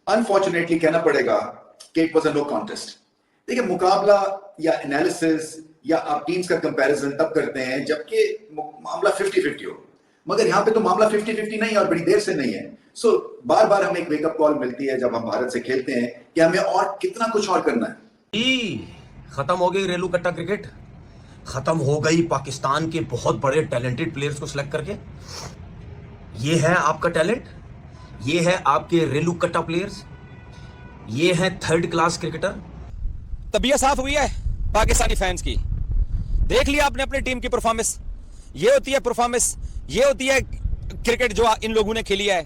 Unfortunately कहना पड़ेगा कि it was a no contest. देखिए, मुकाबला या एनालिसिस या आप टीम्स का कंपैरिजन तब करते हैं जबकि मामला 50-50 हो, मगर यहां पे तो मामला 50-50 नहीं है और बड़ी देर से नहीं है। सो बार बार हमें एक वेकअप कॉल मिलती है जब हम भारत से खेलते हैं कि हमें और कितना कुछ और करना है। खत्म हो गई रेलू कट्टा क्रिकेट, खत्म हो गई पाकिस्तान के बहुत बड़े टैलेंटेड प्लेयर्स को सिलेक्ट करके। ये है आपका टैलेंट, ये है आपके रेलू कट्टा प्लेयर्स, ये है थर्ड क्लास क्रिकेटर। तबीयत साफ हुई है पाकिस्तानी फैंस की। देख लिया आपने अपनी टीम की परफॉर्मेंस। ये होती है परफॉर्मेंस, ये होती है क्रिकेट जो इन लोगों ने खेली है।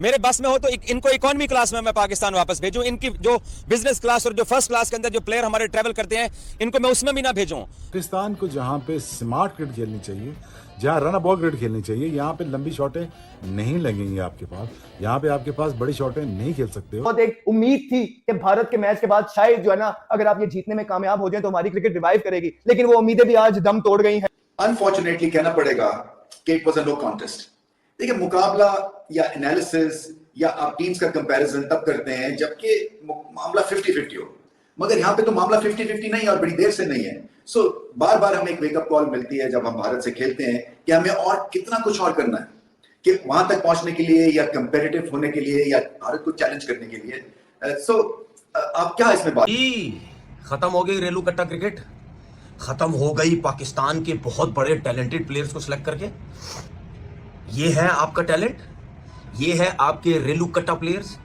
मेरे बस में हो तो इनको इकोनॉमी क्लास में मैं पाकिस्तान वापस भेजूं। इनकी जो बिजनेस क्लास और जो फर्स्ट क्लास के अंदर जो प्लेयर हमारे ट्रैवल करते हैं, इनको मैं उसमें भी ना भेजूं। पाकिस्तान को जहां पे स्मार्ट क्रिकेट खेलनी चाहिए, जहां रन बॉल क्रिकेट खेलनी चाहिए, यहाँ पे लंबी शॉटें नहीं लगेंगी आपके पास। यहाँ पे आपके पास बड़ी शॉटें नहीं खेल सकते हो। बहुत एक उम्मीद थी कि भारत के मैच के बाद शायद जो है ना, अगर आप ये जीतने में कामयाब हो जाए तो हमारी क्रिकेट रिवाइव करेगी, लेकिन वो उम्मीदें भी आज दम तोड़ गई हैं। अनफॉर्चुनेटली कहना पड़ेगा कि it was a no contest. देखिए, मुकाबला या एनालिसिस या आप टीम्स का कंपैरिजन तब करते हैं जबकि मामला 50-50 हो, मगर यहां पे तो मामला 50-50 नहीं है और बड़ी देर से नहीं है। सो बार बार हमें एक वेकअप कॉल मिलती है जब हम भारत से खेलते हैं कि हमें और कितना कुछ और करना है, कि वहां तक पहुंचने के लिए या कंपेटिटिव होने के लिए या भारत को चैलेंज करने के लिए। आप क्या इसमें बात? खत्म हो गई रेलू कट्टा क्रिकेट, खत्म हो गई पाकिस्तान के बहुत बड़े टैलेंटेड प्लेयर्स को सिलेक्ट करके। ये है आपका टैलेंट, ये है आपके रेलू कट्टा प्लेयर्स,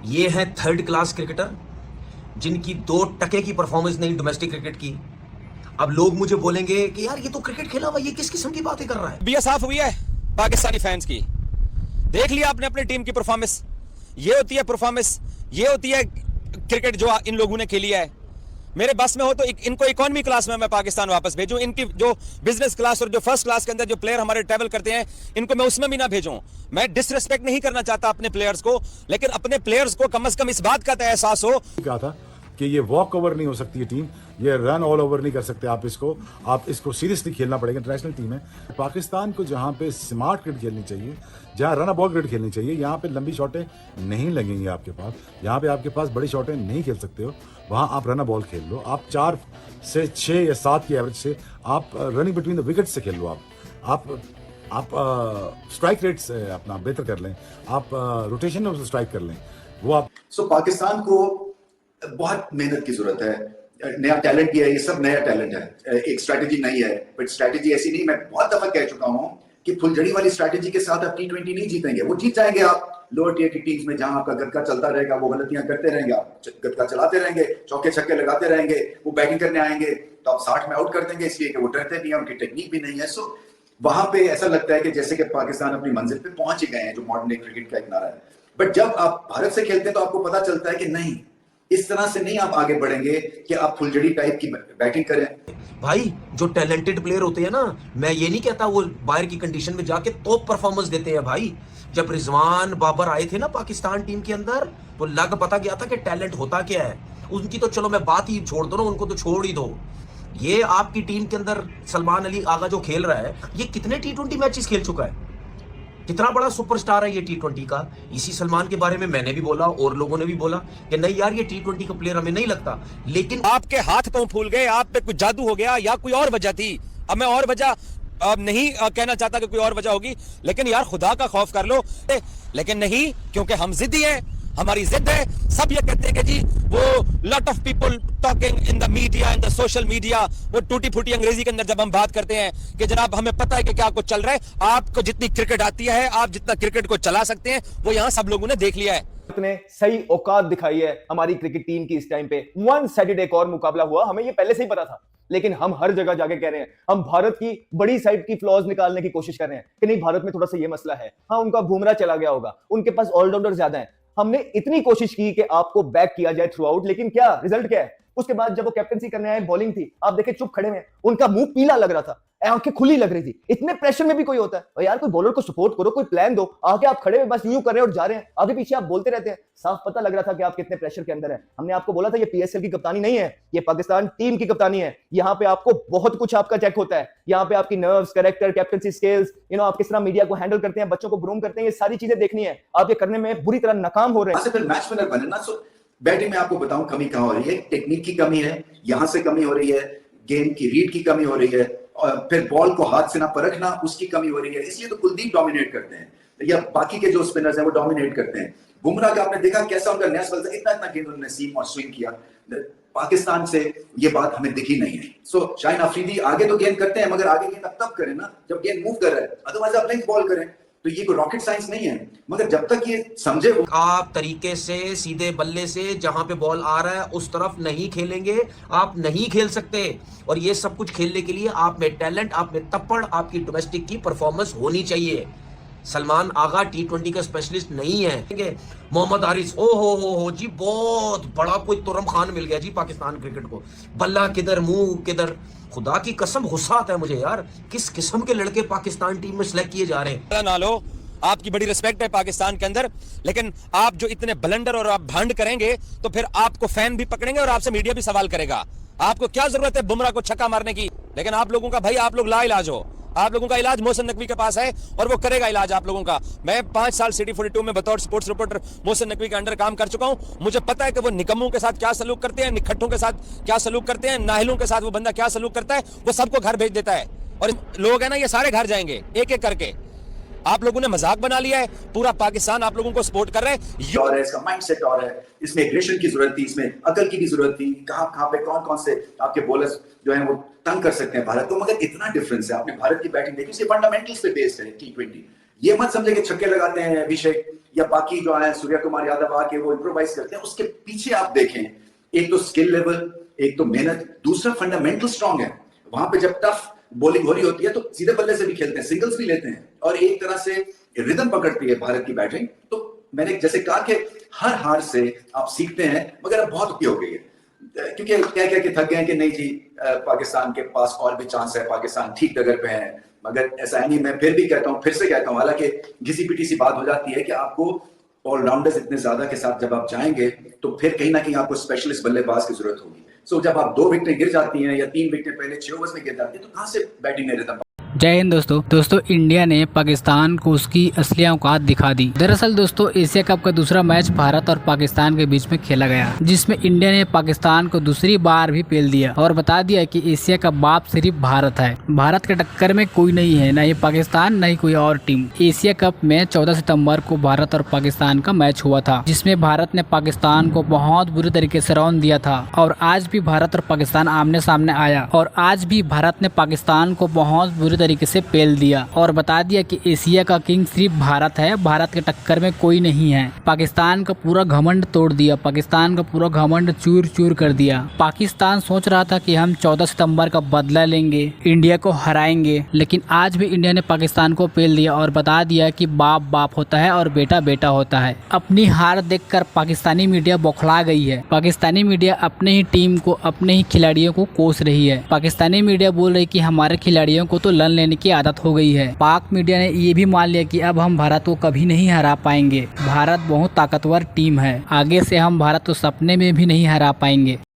ये है थर्ड क्लास क्रिकेटर जिनकी 2 टके की परफॉर्मेंस नहीं डोमेस्टिक क्रिकेट की। अब लोग मुझे बोलेंगे कि यार ये तो क्रिकेट खेला हुआ, ये किस किस्म की बातें कर रहा है। तबीयत साफ हुई है पाकिस्तानी फैंस की। देख लिया आपने अपनी टीम की परफॉर्मेंस। ये होती है परफॉर्मेंस, ये होती है क्रिकेट जो इन लोगों ने खेली है। मेरे बस में हो तो इनको इकोनॉमी क्लास में मैं पाकिस्तान वापस भेजूं। इनकी जो बिजनेस क्लास और जो फर्स्ट क्लास के अंदर जो प्लेयर हमारे ट्रैवल करते हैं, इनको मैं उसमें भी ना भेजूं। मैं डिसरिस्पेक्ट नहीं करना चाहता अपने प्लेयर्स को, लेकिन अपने प्लेयर्स को कम से कम इस बात का तो एहसास हो। कहा था कि ये वॉक ओवर नहीं हो सकती है टीम, ये रन ऑल ओवर नहीं कर सकते आप इसको सीरियसली खेलना पड़ेगा। इंटरनेशनल टीम है। पाकिस्तान को जहां पे स्मार्ट क्रिकेट खेलनी चाहिए, जहां रन बॉल क्रिकेट खेलनी चाहिए, यहाँ पे लंबी शॉटें नहीं लगेंगी आपके पास। यहाँ पे आपके पास बड़ी शॉटें नहीं खेल सकते हो, वहां आप रन बॉल खेल लो। आप 4 से 6 या 7 की एवरेज से आप रनिंग बिटवीन द विकेट से खेल लो। आप स्ट्राइक रेट से अपना बेहतर कर लें, आप रोटेशन में स्ट्राइक कर लें, वो आप। पाकिस्तान को बहुत मेहनत की जरूरत है। नया टैलेंट भी है, ये सब नया टैलेंट है, एक स्ट्रैटेजी नहीं है। बट स्ट्रैटेजी ऐसी नहीं, मैं बहुत दफा कह चुका हूं कि फुलझड़ी वाली स्ट्रैटेजी के साथ आप T20 नहीं जीतेंगे। वो जीत जाएंगे आप लोअर टियर की टीम्स में, जहां आपका गतका चलता रहेगा, वो गलतियां करते रहेंगे, आप गतका चलाते रहेंगे, चौके छक्के लगाते रहेंगे, वो बैटिंग करने आएंगे तो आप 60 में आउट कर देंगे, इसलिए कि वो डरते नहीं है, उनकी टेक्निक भी नहीं है। सो वहां पे ऐसा लगता है कि जैसे कि पाकिस्तान अपनी मंजिल पे पहुंच ही गए हैं, जो मॉडर्न डे क्रिकेट का एक नारा है। बट जब आप भारत से खेलते हैं तो आपको पता चलता है कि नहीं, इस तरह से नहीं आप आगे बढ़ेंगे कि आप फुलझड़ी टाइप की बैटिंग करें। भाई, जो टैलेंटेड प्लेयर होते हैं ना, मैं ये नहीं कहता वो बाहर की कंडीशन में जाके टॉप परफॉर्मेंस देते हैं। भाई, जब रिजवान बाबर आए थे ना पाकिस्तान टीम के अंदर, तो लग पता गया था कि टैलेंट होता क्या है। उनकी तो चलो मैं बात ही छोड़ दो ना, उनको तो छोड़ ही दो। ये आपकी टीम के अंदर सलमान अली आगा जो खेल रहा है, ये कितने T20 मैचेस खेल चुका है, कितना बड़ा सुपरस्टार है ये T20 का। इसी सलमान के बारे में मैंने भी बोला और लोगों ने भी बोला कि नहीं यार, ये T20 का प्लेयर हमें नहीं लगता। लेकिन आपके हाथ पांव फूल गए, आप पे कुछ जादू हो गया या कोई और वजह थी। अब मैं और वजह नहीं कहना चाहता कि कोई और वजह होगी, लेकिन यार खुदा का खौफ कर लो। लेकिन नहीं, क्योंकि हम जिद्दी हैं, हमारी जिद है। सब ये कहते हैं कि जी वो lot of people talking in the media, in the social media, वो टूटी फूटी अंग्रेजी के अंदर जब हम बात करते हैं कि जनाब हमें पता है कि क्या कुछ चल रहा है, आपको जितनी क्रिकेट आती है, आप जितना क्रिकेट को चला सकते हैं, वो यहाँ सब लोगों ने देख लिया है। ने सही औकात दिखाई है हमारी क्रिकेट टीम की इस टाइम पे। 1 सैटरडे एक और मुकाबला हुआ, हमें ये पहले से ही पता था, लेकिन हम हर जगह जाके कह रहे हैं, हम भारत की बड़ी साइड की फ्लॉज निकालने की कोशिश कर रहे हैं कि नहीं, भारत में थोड़ा सा ये मसला है। हाँ, उनका बुमराह चला गया होगा, उनके पास ऑलराउंडर ज्यादा है। हमने इतनी कोशिश की कि आपको बैक किया जाए थ्रू आउट, लेकिन क्या रिजल्ट क्या है? उसके बाद जब वो कैप्टनसी करने आए, बॉलिंग थी, आप देखे चुप खड़े हैं, उनका मुंह पीला लग रहा था। आंखें खुली लग रही थी। इतने प्रेशर में भी कोई होता है? और यार कोई बॉलर को सपोर्ट करो, कोई प्लान दो। आके आप खड़े हुए बस यूं कर रहे हैं और जा रहे हैं, आगे पीछे आप बोलते रहते हैं। साफ पता लग रहा था कि आप कितने प्रेशर के अंदर है। हमने आपको बोला था ये पीएसएल की कप्तानी नहीं है, ये पाकिस्तान टीम की कप्तानी है। यहाँ पे आपको बहुत कुछ आपका चेक होता है। यहाँ पे आपकी नर्व्स, कैरेक्टर, कैप्टनसी स्किल्स, आप किस तरह मीडिया को हैंडल करते हैं, बच्चों को ग्रूम करते हैं, ये सारी चीजें देखनी है। आप ये करने में बुरी तरह नाकाम हो रहे हैं। फिर मैच विनर बने ना। सो बैटिंग में आपको बताऊं कमी कहां हो रही है। टेक्निक की कमी है, यहां से कमी हो रही है, गेम की रीड की कमी हो रही है, और फिर बॉल को हाथ से ना परखना, उसकी कमी हो रही है। इसलिए तो कुलदीप डोमिनेट करते हैं या बाकी के जो स्पिनर्स हैं वो डोमिनेट करते हैं। बुमराह का आपने देखा कैसा उनका नया स्पेल था, इतना इतना गेंद उन्होंने सीम और स्विंग किया। पाकिस्तान से ये बात हमें दिखी नहीं है। सो शाहीन अफरीदी आगे तो गेंद करते हैं, मगर आगे गेंद तब करें ना जब गेंद मूव कर रहा है, अदरवाइज आप लेंथ बॉल करें। तो ये कोई रॉकेट साइंस नहीं है, मगर जब तक ये समझे वो आप तरीके से सीधे बल्ले से जहां पे बॉल आ रहा है उस तरफ नहीं खेलेंगे, आप नहीं खेल सकते। और ये सब कुछ खेलने के लिए आप में टैलेंट, आप में तप्पड़, आपकी डोमेस्टिक की परफॉर्मेंस होनी चाहिए। सलमान आगा T20 का स्पेशलिस्ट नहीं है। मोहम्मद हारिस ओ हो जी, बहुत बड़ा कोई तुरम खान मिल गया जी पाकिस्तान क्रिकेट को। बल्ला किधर, मुंह किधर, खुदा की कसम गुस्सा आता है मुझे यार। किस किस्म के लड़के पाकिस्तान टीम में सिलेक्ट किए जा रहे हैं। ना लो, आपकी बड़ी रिस्पेक्ट है पाकिस्तान के अंदर, लेकिन आप जो इतने ब्लंडर और आप भांड करेंगे तो फिर आपको फैन भी पकड़ेंगे और आपसे मीडिया भी सवाल करेगा। आपको क्या जरूरत है बुमराह को छक्का मारने की? लेकिन आप लोगों का भाई, आप लोग लाइलाज हो। आप लोगों का इलाज मोहसिन नकवी के पास है और वो करेगा इलाज आप लोगों का। मैं 5 साल सिटी 42 में बतौर स्पोर्ट्स रिपोर्टर मोहसिन नकवी के अंडर काम कर चुका हूं। मुझे पता है कि वो निकम्मों के साथ क्या सलूक करते हैं, निखट्टों के साथ क्या सलूक करते हैं, नाहिलों के साथ वो बंदा क्या सलूक करता है। वो सबको घर भेज देता है और लोग है ना, ये सारे घर जाएंगे एक एक करके। आप लोगों ने मजाक बना लिया है, पूरा पाकिस्तान आप लोगों को सपोर्ट कर रहा है। और है, इसका माइंडसेट और है, इसमें एग्रेशन की जरूरत थी, इसमें अकल की भी जरूरत थी। कहां पे कौन कौन से आपके बॉलर्स जो है वो तंग कर सकते हैं भारत को। मगर इतना डिफरेंस है, आपने भारत की बैटिंग देखी, उसके फंडामेंटल्स पे बेस्ड है T20। ये मत समझे कि छक्के लगाते हैं अभिषेक या बाकी जो है सूर्य कुमार यादव आके वो इम्प्रोवाइज करते हैं। उसके पीछे आप देखें, एक तो स्किल लेवल, एक तो मेहनत, दूसरा फंडामेंटल स्ट्रांग है। वहां पे जब टफ बॉलिंग हो रही होती है तो सीधे बल्ले से भी खेलते हैं, सिंगल्स भी लेते हैं, और एक तरह से रिदम पकड़ती है भारत की बैटिंग। तो मैंने जैसे कहा कि हर हार से आप सीखते हैं, मगर अब बहुत हो गई है, क्योंकि कह के थक गए कि नहीं जी पाकिस्तान के पास और भी चांस है, पाकिस्तान ठीक जगह पे है। मगर ऐसा है नहीं। मैं फिर भी कहता हूँ, फिर से कहता हूँ, हालांकि घिसी पिटी सी बात हो जाती है कि आपको ऑलराउंडर्स इतने ज्यादा के साथ जब आप जाएंगे तो फिर कहीं ना कहीं आपको स्पेशलिस्ट बल्लेबाज की जरूरत होगी। सो जब आप 2 विकेटें गिर जाती हैं या 3 विकेटें पहले 6 ओवर्स में गिर जाती है, तो कहां से बैटिंग में रिदम? जय हिंद दोस्तों इंडिया ने पाकिस्तान को उसकी असली औकात दिखा दी। दरअसल दोस्तों एशिया कप का दूसरा मैच भारत और पाकिस्तान के बीच में खेला गया, जिसमें इंडिया ने पाकिस्तान को दूसरी बार भी पेल दिया और बता दिया कि एशिया का बाप सिर्फ भारत है। भारत के टक्कर में कोई नहीं है, न ही पाकिस्तान न ही कोई और टीम। एशिया कप में 14 सितम्बर को भारत और पाकिस्तान का मैच हुआ था, जिसमें भारत ने पाकिस्तान को बहुत बुरी तरीके से रौंद दिया था। और आज भी भारत और पाकिस्तान आमने सामने आया और आज भी भारत ने पाकिस्तान को बहुत बुरी तरीके से पेल दिया और बता दिया कि एशिया का किंग सिर्फ भारत है, भारत के टक्कर में कोई नहीं है। पाकिस्तान का पूरा घमंड तोड़ दिया, पाकिस्तान का पूरा घमंड चूर चूर कर दिया। पाकिस्तान सोच रहा था कि हम 14 सितंबर का बदला लेंगे, इंडिया को हराएंगे, लेकिन आज भी इंडिया ने पाकिस्तान को पेल दिया और बता दिया कि बाप बाप होता है और बेटा बेटा होता है। अपनी हार देखकर पाकिस्तानी मीडिया बौखला गई है। पाकिस्तानी मीडिया अपने ही टीम को, अपने ही खिलाड़ियों को कोस रही है। पाकिस्तानी मीडिया बोल रही कि हमारे खिलाड़ियों को तो रन लेने की आदत हो गई है। पाक मीडिया ने ये भी मान लिया कि अब हम भारत को कभी नहीं हरा पाएंगे। भारत बहुत ताकतवर टीम है, आगे से हम भारत को सपने में भी नहीं हरा पाएंगे।